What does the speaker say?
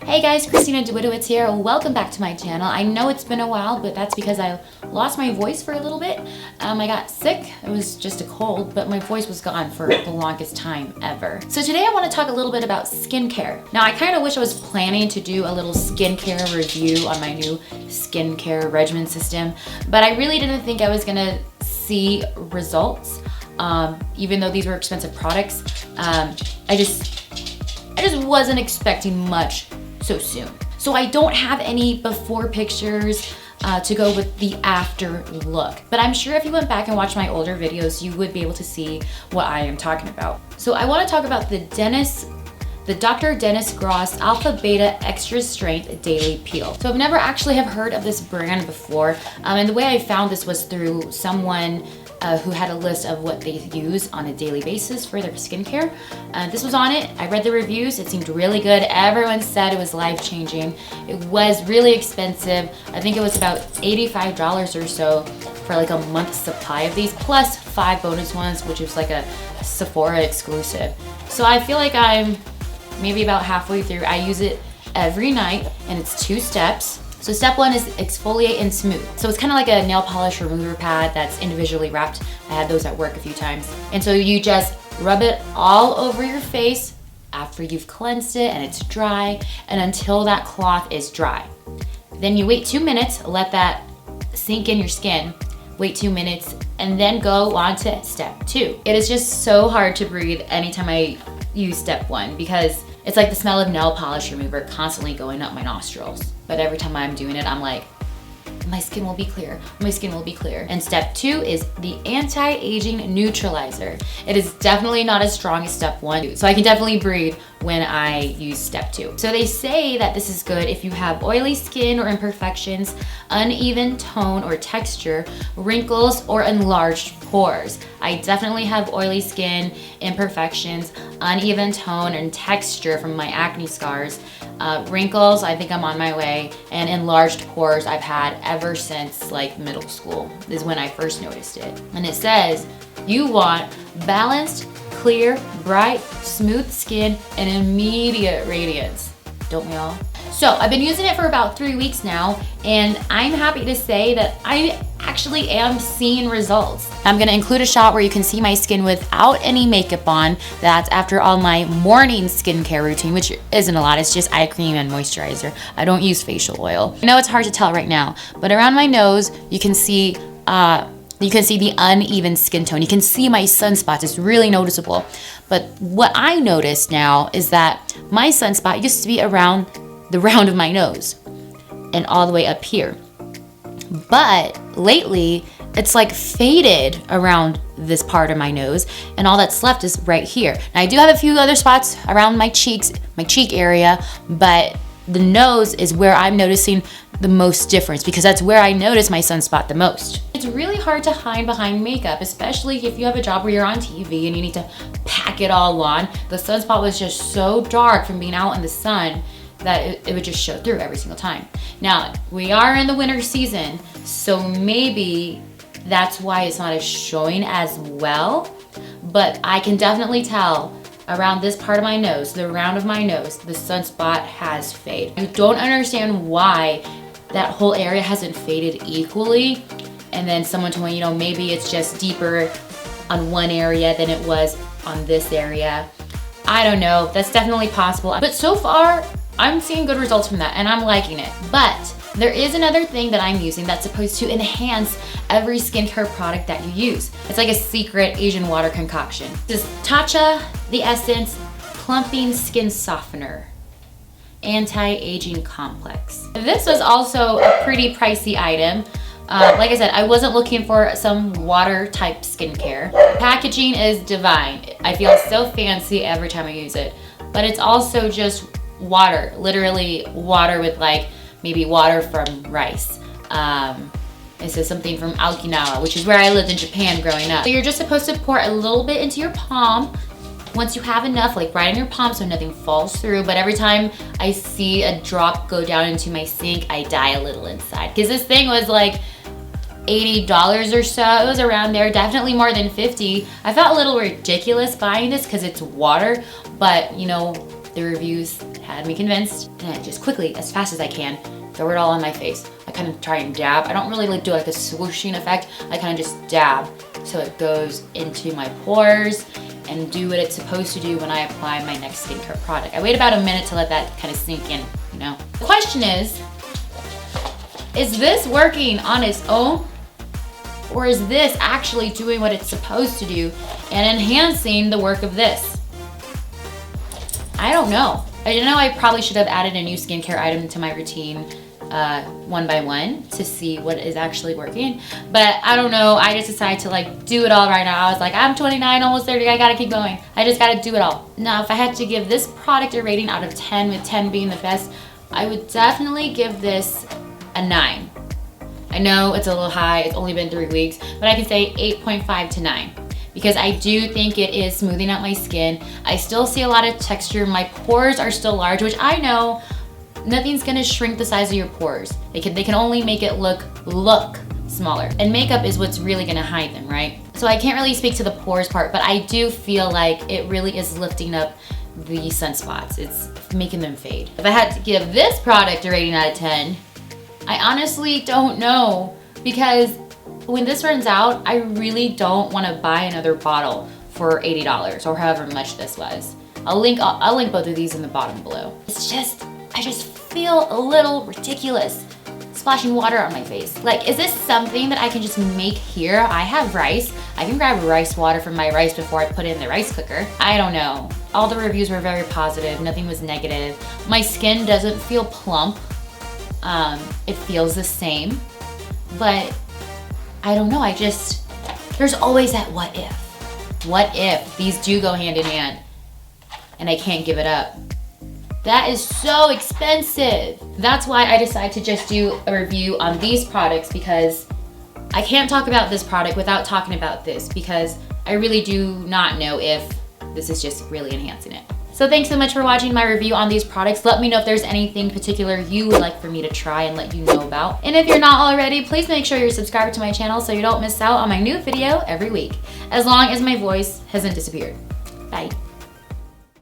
Hey guys, Christina Dawidowicz here. Welcome back to my channel. I know it's been a while, but that's because I lost my voice for a little bit. I got sick. It was just a cold, but my voice was gone for the longest time ever. So today I want to talk a little bit about skincare. Now I kind of wish I was planning to do a little skincare review on my new skincare regimen system, but I really didn't think I was gonna see results. Even though these were expensive products, I just wasn't expecting much so soon. So I don't have any before pictures to go with the after look. But I'm sure if you went back and watched my older videos, you would be able to see what I am talking about. So I want to talk about the Dr. Dennis Gross Alpha Beta Extra Strength Daily Peel. So I've never actually have heard of this brand before. And the way I found this was through someone who had a list of what they use on a daily basis for their skincare. This was on it. I read the reviews. It seemed really good. Everyone said it was life-changing. It was really expensive. I think it was about $85 or so for like a month's supply of these, plus 5 bonus ones, which was like a Sephora exclusive. So I feel like I'm maybe about halfway through. I use it every night, and it's 2 steps. So step 1 is exfoliate and smooth. So it's kind of like a nail polish remover pad that's individually wrapped. I had those at work a few times. And so you just rub it all over your face after you've cleansed it and it's dry, and until that cloth is dry. Then you wait 2 minutes, let that sink in your skin. Wait 2 minutes, and then go on to step 2. It is just so hard to breathe anytime I use step 1 because it's like the smell of nail polish remover constantly going up my nostrils. But every time I'm doing it, I'm like, my skin will be clear, my skin will be clear. And step 2 is the anti-aging neutralizer. It is definitely not as strong as step 1, so I can definitely breathe when I use step 2. So they say that this is good if you have oily skin or imperfections, uneven tone or texture, wrinkles, or enlarged pores. I definitely have oily skin, imperfections, uneven tone and texture from my acne scars. Wrinkles, I think I'm on my way, and enlarged pores I've had ever since like middle school is when I first noticed it. And it says you want balanced, clear, bright, smooth skin and immediate radiance. Don't we all? So I've been using it for about 3 weeks now, and I'm happy to say that I actually am seeing results. I'm gonna include a shot where you can see my skin without any makeup on. That's after all my morning skincare routine, which isn't a lot. It's just eye cream and moisturizer. I don't use facial oil. I know it's hard to tell right now, but around my nose, you can see the uneven skin tone. You can see my sunspots. It's really noticeable. But what I noticed now is that my sunspot used to be around the round of my nose and all the way up here. But lately, it's like faded around this part of my nose, and all that's left is right here. Now I do have a few other spots around my cheeks, my cheek area, but the nose is where I'm noticing the most difference because that's where I notice my sunspot the most. It's really hard to hide behind makeup, especially if you have a job where you're on TV and you need to pack it all on. The sunspot was just so dark from being out in the sun that it would just show through every single time. Now, we are in the winter season, so maybe that's why it's not as showing as well, but I can definitely tell around this part of my nose, the round of my nose, the sunspot has faded. I don't understand why that whole area hasn't faded equally, and then someone told me, maybe it's just deeper on one area than it was on this area. I don't know, that's definitely possible, but so far, I'm seeing good results from that and I'm liking it. But there is another thing that I'm using that's supposed to enhance every skincare product that you use. It's like a secret Asian water concoction. This is Tatcha, the Essence Plumping Skin Softener Anti-Aging Complex. This was also a pretty pricey item. Like I said, I wasn't looking for some water type skincare. Packaging is divine. I feel so fancy every time I use it, but it's also just water, literally water with like maybe water from rice. This is something from Okinawa, which is where I lived in Japan growing up. So you're just supposed to pour a little bit into your palm. Once you have enough, like right in your palm so nothing falls through, but every time I see a drop go down into my sink, I die a little inside. Because this thing was like $80 or so. It was around there, definitely more than 50. I felt a little ridiculous buying this because it's water, but the reviews had me convinced. And I just quickly, as fast as I can, throw it all on my face. I kind of try and dab. I don't really like do like a swooshing effect. I kind of just dab so it goes into my pores and do what it's supposed to do when I apply my next skincare product. I wait about a minute to let that kind of sink in, you know? The question is this working on its own? Or is this actually doing what it's supposed to do and enhancing the work of this? I don't know. I know I probably should have added a new skincare item to my routine one by one to see what is actually working. But I don't know. I just decided to like do it all right now. I was like, I'm 29, almost 30. I gotta keep going. I just gotta do it all. Now, if I had to give this product a rating out of 10, with 10 being the best, I would definitely give this a 9. I know it's a little high. It's only been 3 weeks, but I can say 8.5 to 9. Because I do think it is smoothing out my skin. I still see a lot of texture. My pores are still large, which I know nothing's gonna shrink the size of your pores. They can only make it look smaller. And makeup is what's really gonna hide them, right? So I can't really speak to the pores part, but I do feel like it really is lifting up the sunspots. It's making them fade. If I had to give this product a rating out of 10, I honestly don't know, because when this runs out, I really don't want to buy another bottle for $80 or however much this was. I'll link both of these in the bottom below. I just feel a little ridiculous splashing water on my face. Like, is this something that I can just make here? I have rice. I can grab rice water from my rice before I put it in the rice cooker. I don't know. All the reviews were very positive. Nothing was negative. My skin doesn't feel plump. It feels the same, but I don't know. There's always that what if. What if these do go hand in hand and I can't give it up? That is so expensive. That's why I decided to just do a review on these products, because I can't talk about this product without talking about this, because I really do not know if this is just really enhancing it. So thanks so much for watching my review on these products. Let me know if there's anything particular you would like for me to try and let you know about. And if you're not already, please make sure you're subscribed to my channel so you don't miss out on my new video every week, as long as my voice hasn't disappeared. Bye.